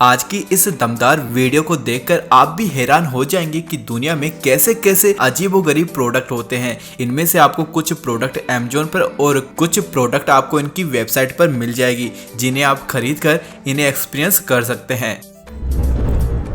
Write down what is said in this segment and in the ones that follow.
आज की इस दमदार वीडियो को देखकर आप भी हैरान हो जाएंगे कि दुनिया में कैसे कैसे अजीबोगरीब प्रोडक्ट होते हैं। इनमें से आपको कुछ प्रोडक्ट अमेज़न पर और कुछ प्रोडक्ट आपको इनकी वेबसाइट पर मिल जाएगी, जिन्हें आप खरीद कर इन्हें एक्सपीरियंस कर सकते हैं।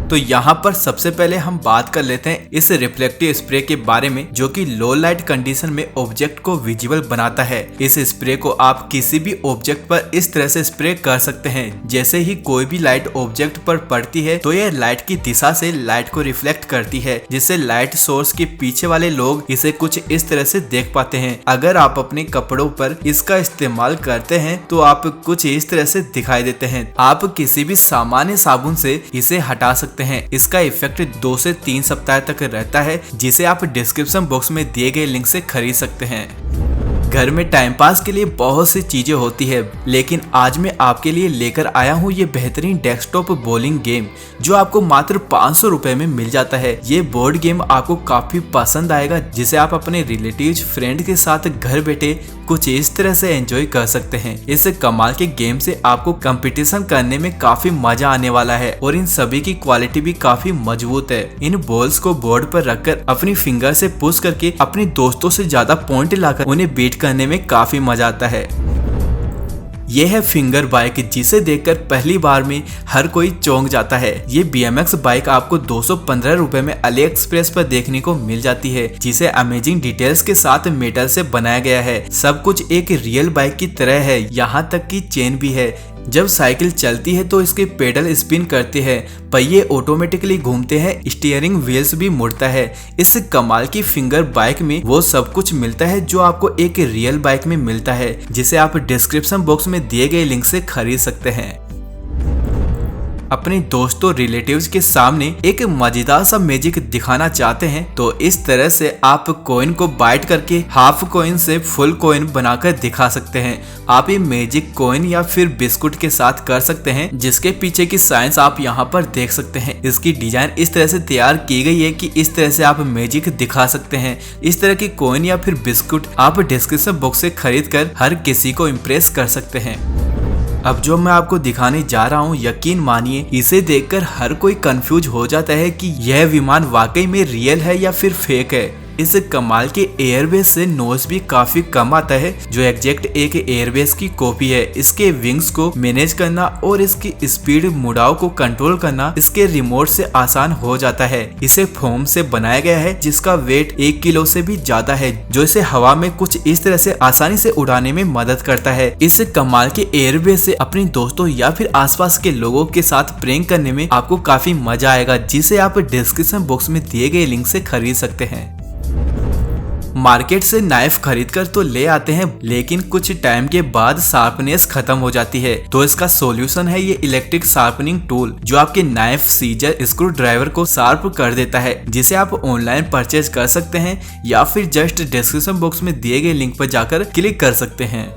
तो यहाँ पर सबसे पहले हम बात कर लेते हैं इस रिफ्लेक्टिव स्प्रे के बारे में, जो कि लो लाइट कंडीशन में ऑब्जेक्ट को विजिबल बनाता है। इस स्प्रे को आप किसी भी ऑब्जेक्ट पर इस तरह से स्प्रे कर सकते हैं। जैसे ही कोई भी लाइट ऑब्जेक्ट पर पड़ती है तो यह लाइट की दिशा से लाइट को रिफ्लेक्ट करती है, जिससे लाइट सोर्स के पीछे वाले लोग इसे कुछ इस तरह से देख पाते हैं। अगर आप अपने कपड़ों पर इसका इस्तेमाल करते हैं तो आप कुछ इस तरह से दिखाई देते हैं। आप किसी भी सामान्य साबुन से इसे हटा सकते हैं। इसका इफेक्ट 2 से 3 सप्ताह तक रहता है, जिसे आप डिस्क्रिप्शन बॉक्स में दिए गए लिंक से खरीद सकते हैं। घर में टाइम पास के लिए बहुत सी चीजें होती है, लेकिन आज मैं आपके लिए लेकर आया हूँ ये बेहतरीन डेस्कटॉप बॉलिंग गेम, जो आपको मात्र 500 रुपए में मिल जाता है। ये बोर्ड गेम आपको काफी पसंद आएगा, जिसे आप अपने रिलेटिव्स फ्रेंड के साथ घर बैठे कुछ इस तरह से एंजॉय कर सकते हैं। इस कमाल के गेम से आपको कंपटीशन करने में काफी मजा आने वाला है और इन सभी की क्वालिटी भी काफी मजबूत है। इन बॉल्स को बोर्ड पर रखकर अपनी फिंगर से पुश करके अपने दोस्तों से ज्यादा पॉइंट लाकर उन्हें बीट करने में काफी मजा आता है। यह है फिंगर बाइक, जिसे देखकर पहली बार में हर कोई चौंक जाता है। ये BMX बाइक आपको 215 रुपए में अली एक्सप्रेस पर देखने को मिल जाती है, जिसे अमेजिंग डिटेल्स के साथ मेटल से बनाया गया है। सब कुछ एक रियल बाइक की तरह है, यहाँ तक कि चेन भी है। जब साइकिल चलती है तो इसके पेडल स्पिन करते हैं, पहिए ऑटोमेटिकली घूमते हैं, स्टीयरिंग व्हील्स भी मुड़ता है। इस कमाल की फिंगर बाइक में वो सब कुछ मिलता है जो आपको एक रियल बाइक में मिलता है, जिसे आप डिस्क्रिप्शन बॉक्स में दिए गए लिंक से खरीद सकते हैं। अपने दोस्तों रिलेटिव्स के सामने एक मजेदार सा मैजिक दिखाना चाहते हैं तो इस तरह से आप कॉइन को बाइट करके हाफ कॉइन से फुल कॉइन बनाकर दिखा सकते हैं। आप ये मैजिक कॉइन या फिर बिस्कुट के साथ कर सकते हैं, जिसके पीछे की साइंस आप यहाँ पर देख सकते हैं। इसकी डिजाइन इस तरह से तैयार की गई है कि इस तरह से आप मैजिक दिखा सकते हैं। इस तरह की कॉइन या फिर बिस्कुट आप डिस्क्रिप्शन बॉक्स से खरीद कर हर किसी को इम्प्रेस कर सकते हैं। अब जो मैं आपको दिखाने जा रहा हूँ, यकीन मानिए इसे देखकर हर कोई कंफ्यूज हो जाता है कि यह विमान वाकई में रियल है या फिर फेक है। इस कमाल के एयरबेस से नॉइस भी काफी कम आता है, जो एग्जैक्ट एक एयरबेस की कॉपी है। इसके विंग्स को मैनेज करना और इसकी स्पीड मुड़ाव को कंट्रोल करना इसके रिमोट से आसान हो जाता है। इसे फोम से बनाया गया है, जिसका वेट 1 किलो से भी ज्यादा है, जो इसे हवा में कुछ इस तरह से आसानी से उड़ाने में मदद करता है। इस कमाल के एयरबेस से अपने दोस्तों या फिर आसपास के लोगों के साथ प्रैंक करने में आपको काफी मजा आएगा, जिसे आप डिस्क्रिप्शन बॉक्स में दिए गए लिंक से खरीद सकते हैं। मार्केट से नाइफ खरीदकर तो ले आते हैं, लेकिन कुछ टाइम के बाद शार्पनेस खत्म हो जाती है। तो इसका सॉल्यूशन है ये इलेक्ट्रिक शार्पनिंग टूल, जो आपके नाइफ, सीजर, स्क्रू ड्राइवर को शार्प कर देता है, जिसे आप ऑनलाइन परचेज कर सकते हैं या फिर जस्ट डिस्क्रिप्शन बॉक्स में दिए गए लिंक पर जाकर क्लिक कर सकते हैं।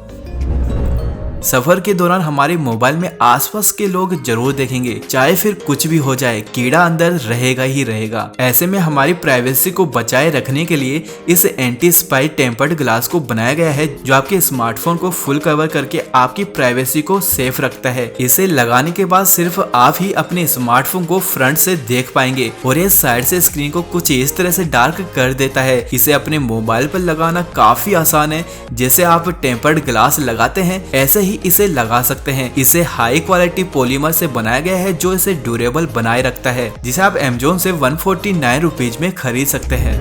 सफर के दौरान हमारे मोबाइल में आसपास के लोग जरूर देखेंगे, चाहे फिर कुछ भी हो जाए, कीड़ा अंदर रहेगा ही रहेगा। ऐसे में हमारी प्राइवेसी को बचाए रखने के लिए इस एंटी स्पाई टेम्पर्ड ग्लास को बनाया गया है, जो आपके स्मार्टफोन को फुल कवर करके आपकी प्राइवेसी को सेफ रखता है। इसे लगाने के बाद सिर्फ आप ही अपने स्मार्टफोन को फ्रंट से देख पाएंगे और ये साइड से स्क्रीन को कुछ इस तरह से डार्क कर देता है। इसे अपने मोबाइल पर लगाना काफी आसान है। जैसे आप टेम्पर्ड ग्लास लगाते हैं, ऐसे ही इसे लगा सकते हैं। इसे हाई क्वालिटी पॉलीमर से बनाया गया है, जो इसे ड्यूरेबल बनाए रखता है, जिसे आप अमेज़न से 149 रुपीज में खरीद सकते हैं।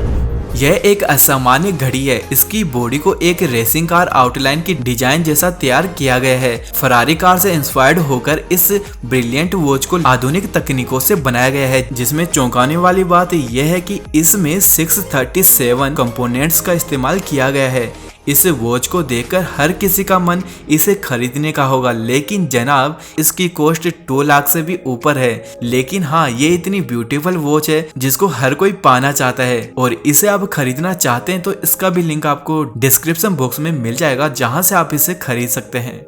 यह एक असामान्य घड़ी है। इसकी बॉडी को एक रेसिंग कार आउटलाइन की डिजाइन जैसा तैयार किया गया है। फरारी कार से इंस्पायर्ड होकर इस ब्रिलियंट वॉच को आधुनिक तकनीकों से बनाया गया है, जिसमें चौंकाने वाली बात यह है कि इसमें 637 कंपोनेंट्स का इस्तेमाल किया गया है। इस वॉच को देखकर हर किसी का मन इसे खरीदने का होगा, लेकिन जनाब इसकी कॉस्ट 2 लाख से भी ऊपर है। लेकिन हाँ, ये इतनी ब्यूटीफुल वॉच है जिसको हर कोई पाना चाहता है, और इसे आप खरीदना चाहते हैं तो इसका भी लिंक आपको डिस्क्रिप्शन बॉक्स में मिल जाएगा, जहां से आप इसे खरीद सकते हैं।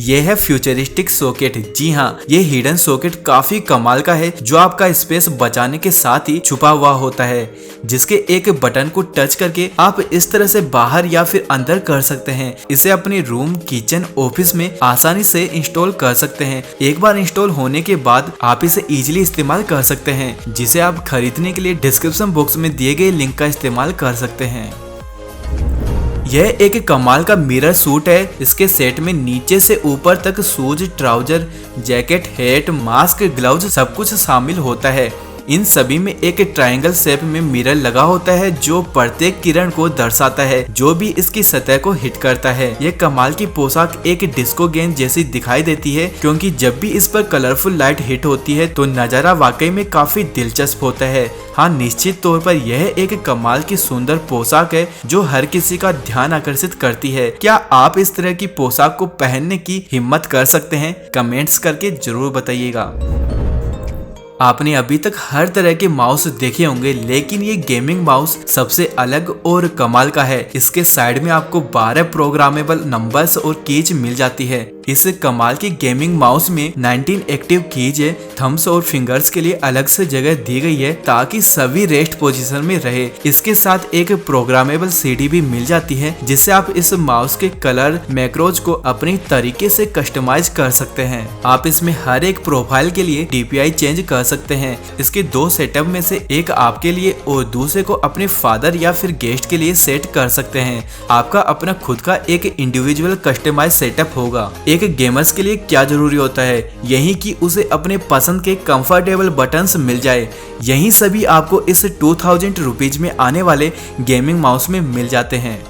यह है फ्यूचरिस्टिक सॉकेट। जी हाँ, ये हिडन सॉकेट काफी कमाल का है जो आपका स्पेस बचाने के साथ ही छुपा हुआ होता है, जिसके एक बटन को टच करके आप इस तरह से बाहर या फिर अंदर कर सकते हैं। इसे अपने रूम, किचन, ऑफिस में आसानी से इंस्टॉल कर सकते हैं। एक बार इंस्टॉल होने के बाद आप इसे इजीली इस्तेमाल कर सकते हैं, जिसे आप खरीदने के लिए डिस्क्रिप्शन बॉक्स में दिए गए लिंक का इस्तेमाल कर सकते हैं। यह एक कमाल का मिरर सूट है। इसके सेट में नीचे से ऊपर तक shoes, trouser, jacket, hat, mask, gloves सब कुछ शामिल होता है। इन सभी में एक ट्रायंगल शेप में मिरर लगा होता है जो प्रत्येक किरण को दर्शाता है जो भी इसकी सतह को हिट करता है। ये कमाल की पोशाक एक डिस्को गेंद जैसी दिखाई देती है, क्योंकि जब भी इस पर कलरफुल लाइट हिट होती है तो नजारा वाकई में काफी दिलचस्प होता है। हाँ, निश्चित तौर पर यह एक कमाल की सुंदर पोशाक है जो हर किसी का ध्यान आकर्षित करती है। क्या आप इस तरह की पोशाक को पहनने की हिम्मत कर सकते हैं? कमेंट्स करके जरूर बताइएगा। आपने अभी तक हर तरह के माउस देखे होंगे, लेकिन ये गेमिंग माउस सबसे अलग और कमाल का है। इसके साइड में आपको 12 प्रोग्रामेबल नंबर्स और कीज मिल जाती है। इस कमाल की गेमिंग माउस में 19 एक्टिव कीज है। थम्स और फिंगर्स के लिए अलग से जगह दी गई है ताकि सभी रेस्ट पोजीशन में रहे। इसके साथ एक प्रोग्रामेबल सीडी भी मिल जाती है, जिससे आप इस माउस के कलर, मैक्रोज को अपनी तरीके से कस्टमाइज कर सकते हैं। आप इसमें हर एक प्रोफाइल के लिए DPI चेंज कर सकते हैं। इसके 2 सेटअप में से एक आपके लिए और दूसरे को अपने फादर या फिर गेस्ट के लिए सेट कर सकते हैं। आपका अपना खुद का एक इंडिविजुअल कस्टमाइज सेटअप होगा। एक गेमर्स के लिए क्या जरूरी होता है, यही कि उसे अपने पसंद के कंफर्टेबल बटन्स मिल जाए। यही सभी आपको इस 2000 रुपीज में आने वाले गेमिंग माउस में मिल जाते हैं।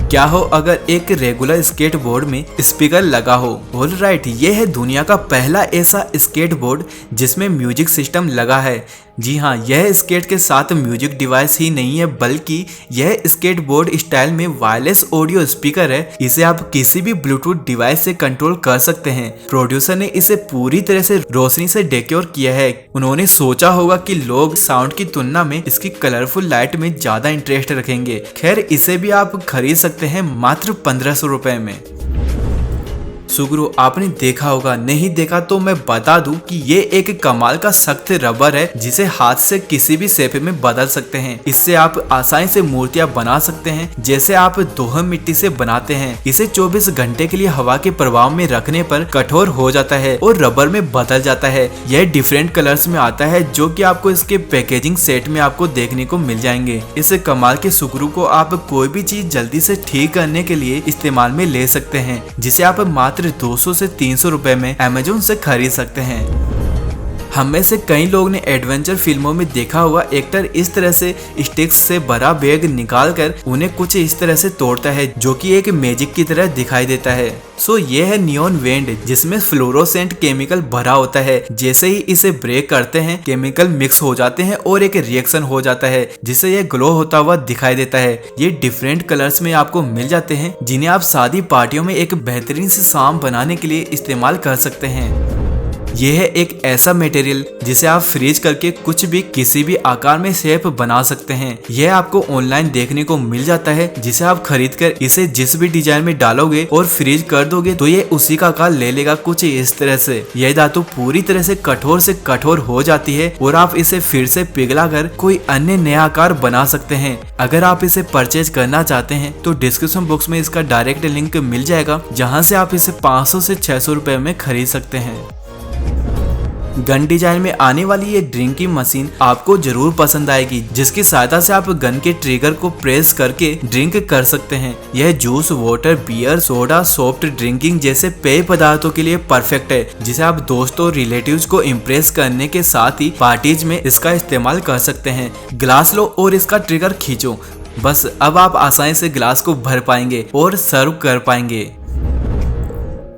क्या हो अगर एक रेगुलर स्केटबोर्ड में स्पीकर लगा हो? ऑलराइट, ये है दुनिया का पहला ऐसा स्केटबोर्ड जिसमें म्यूजिक सिस्टम लगा है। जी हाँ, यह स्केट के साथ म्यूजिक डिवाइस ही नहीं है, बल्कि यह स्केटबोर्ड स्टाइल में वायरलेस ऑडियो स्पीकर है। इसे आप किसी भी ब्लूटूथ डिवाइस से कंट्रोल कर सकते हैं। प्रोड्यूसर ने इसे पूरी तरह से रोशनी से डेकोर किया है। उन्होंने सोचा होगा कि लोग साउंड की तुलना में इसकी कलरफुल लाइट में ज्यादा इंटरेस्ट रखेंगे। खैर, इसे भी आप खरीद सकते हैं मात्र 1500 रुपए में। सुगुरु, आपने देखा होगा, नहीं देखा तो मैं बता दूं कि ये एक कमाल का सख्त रबर है जिसे हाथ से किसी भी शेप में बदल सकते हैं। इससे आप आसानी से मूर्तियां बना सकते हैं जैसे आप दोहा मिट्टी से बनाते हैं। इसे 24 घंटे के लिए हवा के प्रभाव में रखने पर कठोर हो जाता है और रबर में बदल जाता है। यह डिफरेंट कलर्स में आता है जो कि आपको इसके पैकेजिंग सेट में आपको देखने को मिल जाएंगे। इस कमाल के सुगुरु को आप कोई भी चीज जल्दी से ठीक करने के लिए इस्तेमाल में ले सकते हैं, जिसे आप मात्र 200 से 300 रुपए में अमेज़न से खरीद सकते हैं। हम में से कई लोग ने एडवेंचर फिल्मों में देखा हुआ एक्टर इस तरह से स्टिक्स से भरा बैग निकालकर उन्हें कुछ इस तरह से तोड़ता है जो कि एक मैजिक की तरह दिखाई देता है। सो ये है नियॉन वेंड, जिसमें फ्लोरोसेंट केमिकल भरा होता है। जैसे ही इसे ब्रेक करते हैं, केमिकल मिक्स हो जाते हैं और एक रिएक्शन हो जाता है जिससे ये ग्लो होता हुआ दिखाई देता है। ये डिफरेंट कलर्स में आपको मिल जाते हैं, जिन्हें आप शादी पार्टियों में एक बेहतरीन से शाम बनाने के लिए इस्तेमाल कर सकते हैं। यह है एक ऐसा मटेरियल जिसे आप फ्रीज करके कुछ भी किसी भी आकार में शेप बना सकते हैं। यह आपको ऑनलाइन देखने को मिल जाता है, जिसे आप खरीद कर इसे जिस भी डिजाइन में डालोगे और फ्रीज कर दोगे तो ये उसी का आकार ले लेगा कुछ इस तरह से। यह धातु पूरी तरह से कठोर हो जाती है और आप इसे फिर से पिघला कर कोई अन्य नया आकार बना सकते हैं। अगर आप इसे परचेज करना चाहते हैं तो डिस्क्रिप्शन बॉक्स में इसका डायरेक्ट लिंक मिल जाएगा, जहाँ से आप इसे 500 से 600 रुपए में खरीद सकते हैं। गन डिजाइन में आने वाली ये ड्रिंकिंग मशीन आपको जरूर पसंद आएगी, जिसकी सहायता से आप गन के ट्रिगर को प्रेस करके ड्रिंक कर सकते हैं। यह juice, water, beer, soda, soft drinking जैसे पेय पदार्थों के लिए परफेक्ट है, जिसे आप दोस्तों, रिलेटिव्स को इम्प्रेस करने के साथ ही पार्टीज में इसका इस्तेमाल कर सकते हैं। ग्लास लो और इसका ट्रिगर खींचो, बस अब आप आसानी से ग्लास को भर पाएंगे और सर्व कर पाएंगे।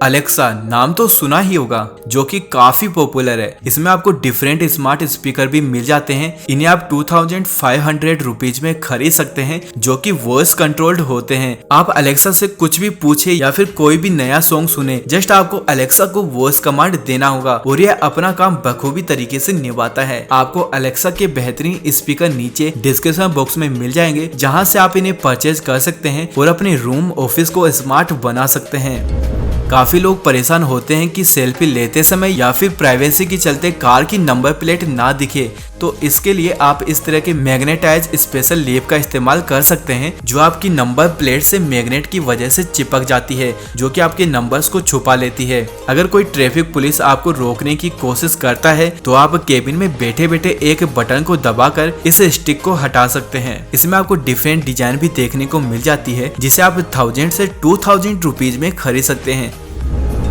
अलेक्सा नाम तो सुना ही होगा, जो कि काफी पॉपुलर है। इसमें आपको डिफरेंट स्मार्ट स्पीकर भी मिल जाते हैं। इन्हें आप 2500 रुपीज में खरीद सकते हैं, जो कि वॉइस कंट्रोल्ड होते हैं। आप अलेक्सा से कुछ भी पूछे या फिर कोई भी नया सॉन्ग सुने, जस्ट आपको अलेक्सा को वॉइस कमांड देना होगा और यह अपना काम बखूबी तरीके से निभाता है। आपको अलेक्सा के बेहतरीन स्पीकर नीचे डिस्क्रिप्शन बॉक्स में मिल जाएंगे, जहाँ से आप इन्हें परचेज कर सकते हैं और अपने रूम, ऑफिस को स्मार्ट बना सकते हैं। काफी लोग परेशान होते हैं कि सेल्फी लेते समय या फिर प्राइवेसी के चलते कार की नंबर प्लेट ना दिखे, तो इसके लिए आप इस तरह के मैग्नेटाइज स्पेशल लेप का इस्तेमाल कर सकते हैं, जो आपकी नंबर प्लेट से मैग्नेट की वजह से चिपक जाती है, जो कि आपके नंबर्स को छुपा लेती है। अगर कोई ट्रैफिक पुलिस आपको रोकने की कोशिश करता है तो आप केबिन में बैठे बैठे एक बटन को दबाकर इस स्टिक को हटा सकते हैं। इसमें आपको डिफरेंट डिजाइन भी देखने को मिल जाती है, जिसे आप 1000 से 2000 रुपीज में खरीद सकते हैं।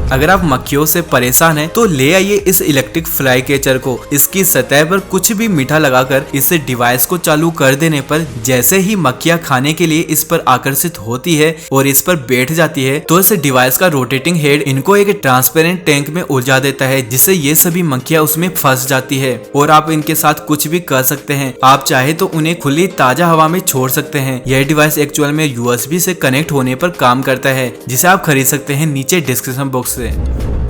अगर आप मक्खियों से परेशान हैं तो ले आइए इस इलेक्ट्रिक फ्लाई कैचर को। इसकी सतह पर कुछ भी मीठा लगाकर इस डिवाइस को चालू कर देने पर जैसे ही मक्खियां खाने के लिए इस पर आकर्षित होती है और इस पर बैठ जाती है, तो इस डिवाइस का रोटेटिंग हेड इनको एक ट्रांसपेरेंट टैंक में उलझा देता है, जिससे ये सभी मक्खियां उसमें फंस जाती है और आप इनके साथ कुछ भी कर सकते हैं। आप चाहे तो उन्हें खुली ताजा हवा में छोड़ सकते हैं। यह डिवाइस एक्चुअल में USB से कनेक्ट होने पर काम करता है, जिसे आप खरीद सकते हैं नीचे डिस्क्रिप्शन बॉक्स से।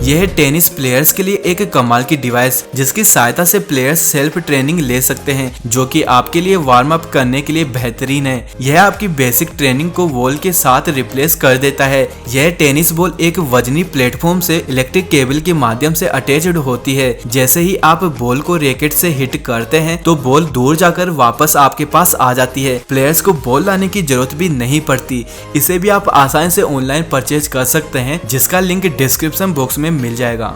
यह टेनिस प्लेयर्स के लिए एक कमाल की डिवाइस, जिसकी सहायता से प्लेयर्स सेल्फ ट्रेनिंग ले सकते हैं, जो कि आपके लिए वार्म अप करने के लिए बेहतरीन है। यह आपकी बेसिक ट्रेनिंग को बॉल के साथ रिप्लेस कर देता है। यह टेनिस बॉल एक वजनी प्लेटफॉर्म से इलेक्ट्रिक केबल के माध्यम से अटैच्ड होती है। जैसे ही आप बॉल को रैकेट से हिट करते हैं तो बॉल दूर जाकर वापस आपके पास आ जाती है। प्लेयर्स को बॉल लाने की जरूरत भी नहीं पड़ती। इसे भी आप आसानी से ऑनलाइन परचेज कर सकते हैं, जिसका लिंक डिस्क्रिप्शन बॉक्स में मिल जाएगा।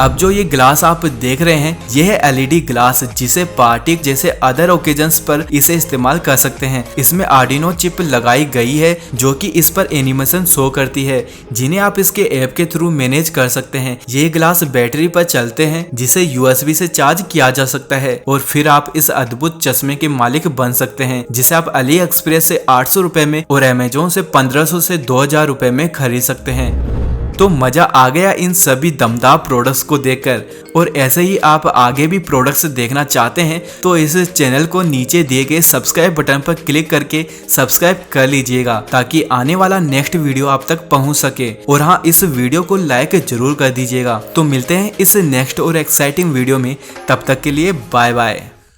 अब जो ये ग्लास आप देख रहे हैं, यह है LED ग्लास, जिसे पार्टी जैसे अदर ओकेजन्स पर इसे इस्तेमाल कर सकते हैं। इसमें आर्डिनो चिप लगाई गई है, जो कि इस पर एनिमेशन शो करती है, जिन्हें आप इसके ऐप के थ्रू मैनेज कर सकते हैं। ये ग्लास बैटरी पर चलते हैं, जिसे USB से चार्ज किया जा सकता है और फिर आप इस अद्भुत चश्मे के मालिक बन सकते हैं, जिसे आप AliExpress से 800 रुपए में और Amazon से 1500 से 2000 रुपए में खरीद सकते हैं। तो मजा आ गया इन सभी दमदार प्रोडक्ट्स को देखकर। और ऐसे ही आप आगे भी प्रोडक्ट्स देखना चाहते हैं तो इस चैनल को नीचे दिए गए सब्सक्राइब बटन पर क्लिक करके सब्सक्राइब कर लीजिएगा, ताकि आने वाला नेक्स्ट वीडियो आप तक पहुंच सके। और हाँ, इस वीडियो को लाइक जरूर कर दीजिएगा। तो मिलते हैं इस नेक्स्ट और एक्साइटिंग वीडियो में, तब तक के लिए बाय बाय।